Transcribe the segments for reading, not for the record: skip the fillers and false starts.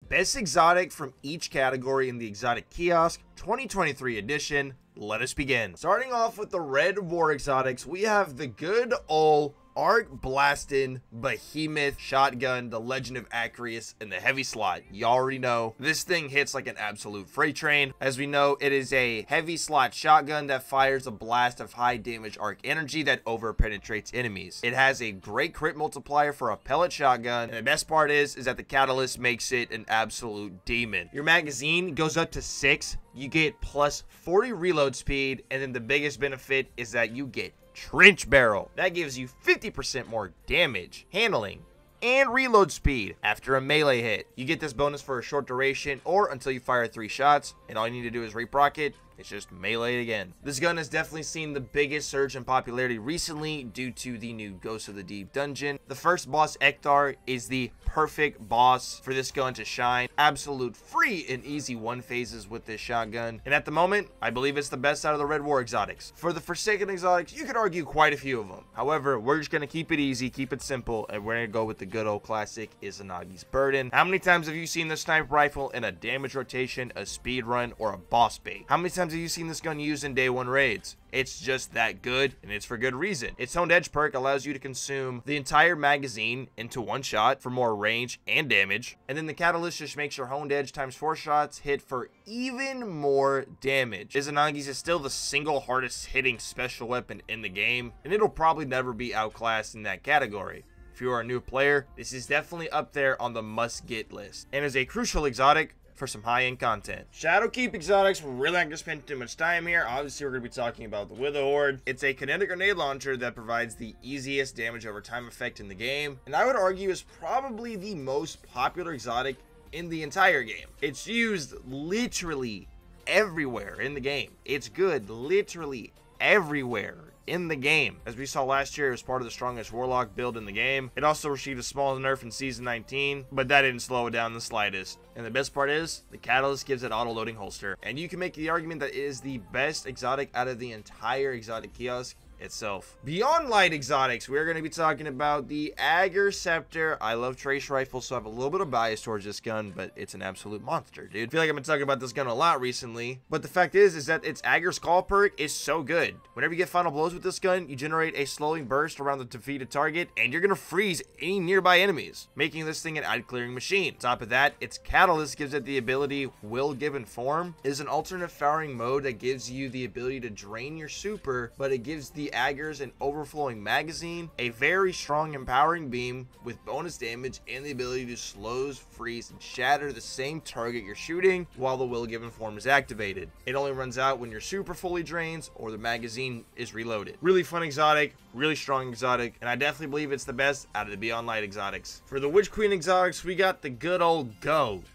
Best exotic from each category in the Exotic Kiosk 2023 edition. Let us begin. Starting off with the Red War exotics, we have the good old Arc Blasting Behemoth Shotgun, the Legend of Acreus, in the heavy slot. You already know this thing hits like an absolute freight train. As we know, it is a heavy slot shotgun that fires a blast of high damage arc energy that over penetrates enemies. It has a great crit multiplier for a pellet shotgun, and the best part is that the catalyst makes it an absolute demon. Your magazine goes up to 6. You get plus 40 reload speed, and then the biggest benefit is that you get Trench Barrel. That gives you 50% more damage, handling, and reload speed after a melee hit. You get this bonus for a short duration or until you fire 3 shots, and all you need to do is reproc it. It's just melee again. This gun has definitely seen the biggest surge in popularity recently due to the new Ghost of the Deep dungeon. The first boss, Ektar, is the perfect boss for this gun to shine. Absolute free and easy one phases with this shotgun. And at the moment, I believe it's the best out of the Red War exotics. For the Forsaken exotics, you could argue quite a few of them. However, we're just going to keep it easy, keep it simple, and we're going to go with the good old classic Izanagi's Burden. How many times have you seen the sniper rifle in a damage rotation, a speed run, or a boss bait? How many times have you seen this gun used in day 1 raids? It's just that good, and it's for good reason. Its Honed Edge perk allows you to consume the entire magazine into 1 shot for more range and damage, and then the catalyst just makes your Honed Edge times 4 shots hit for even more damage. Izanagi's is still the single hardest hitting special weapon in the game, and it'll probably never be outclassed in that category. If you are a new player, this is definitely up there on the must-get list, and is a crucial exotic for some high-end content. Shadowkeep exotics, we're really not going to spend too much time here. Obviously, we're going to be talking about the Wither Horde. It's a kinetic grenade launcher that provides the easiest damage over time effect in the game, and I would argue is probably the most popular exotic in the entire game. It's used literally everywhere in the game. It's good literally everywhere in the game. As we saw last year, it was part of the strongest Warlock build in the game. It also received a small nerf in Season 19, but that didn't slow it down the slightest. And the best part is, the catalyst gives it auto-loading holster. And you can make the argument that it is the best exotic out of the entire exotic kiosk itself. Beyond light exotics, we're going to be talking about the Agar Scepter. I love trace rifles, so I have a little bit of bias towards this gun, but it's an absolute monster, dude. I feel like I've been talking about this gun a lot recently, but the fact is that its Agar Skull perk is so good. Whenever you get final blows with this gun, you generate a slowing burst around the defeated target, and you're going to freeze any nearby enemies, making this thing an eye-clearing machine. On top of that, its catalyst gives it the ability Will Given Form. It is an alternate firing mode that gives you the ability to drain your super, but it gives the Agars and overflowing magazine, a very strong empowering beam with bonus damage and the ability to slow, freeze, and shatter the same target you're shooting while the Will Given Form is activated. It only runs out when your super fully drains or the magazine is reloaded. Really fun exotic, really strong exotic, and I definitely believe it's the best out of the Beyond Light exotics. For the Witch Queen exotics, we got the good old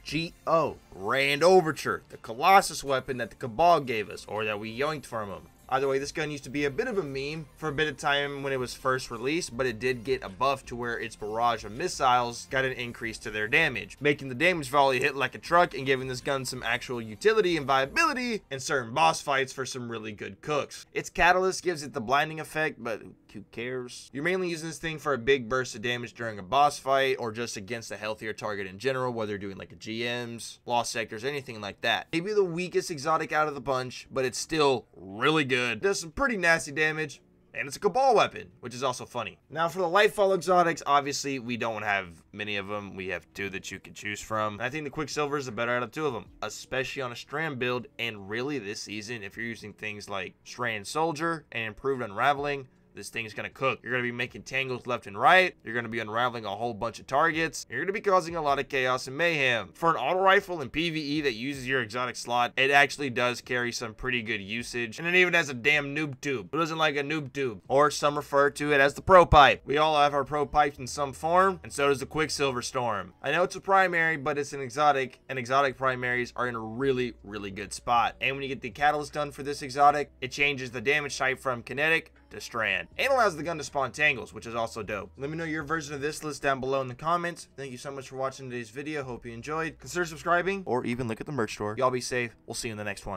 G-O, Rand Overture, the Colossus weapon that the Cabal gave us, or that we yoinked from him. Either way, this gun used to be a bit of a meme for a bit of time when it was first released, but it did get a buff to where its barrage of missiles got an increase to their damage, making the damage volley hit like a truck and giving this gun some actual utility and viability in certain boss fights for some really good cooks. Its catalyst gives it the blinding effect, but who cares? You're mainly using this thing for a big burst of damage during a boss fight or just against a healthier target in general, whether you're doing like a GMs, lost sectors, anything like that. Maybe the weakest exotic out of the bunch, but it's still really good. Does some pretty nasty damage, and it's a Cabal weapon, which is also funny. Now for the Lightfall exotics, obviously we don't have many of them. We have 2 that you can choose from. I think the Quicksilver is the better out of 2 of them, especially on a Strand build, and really this season if you're using things like Strand Soldier and Improved Unraveling. This thing's going to cook. You're going to be making tangles left and right. You're going to be unraveling a whole bunch of targets. You're going to be causing a lot of chaos and mayhem. For an auto rifle in PvE that uses your exotic slot, it actually does carry some pretty good usage. And it even has a damn noob tube. It doesn't like a noob tube. Or some refer to it as the Propipe. We all have our Propipes in some form, and so does the Quicksilver Storm. I know it's a primary, but it's an exotic, and exotic primaries are in a really, really good spot. And when you get the catalyst done for this exotic, it changes the damage type from kinetic to strand, and allows the gun to spawn tangles, which is also dope. Let me know your version of this list down below in the comments. Thank you so much for watching today's video. Hope you enjoyed. Consider subscribing or even look at the merch store. Y'all be safe. We'll see you in the next one.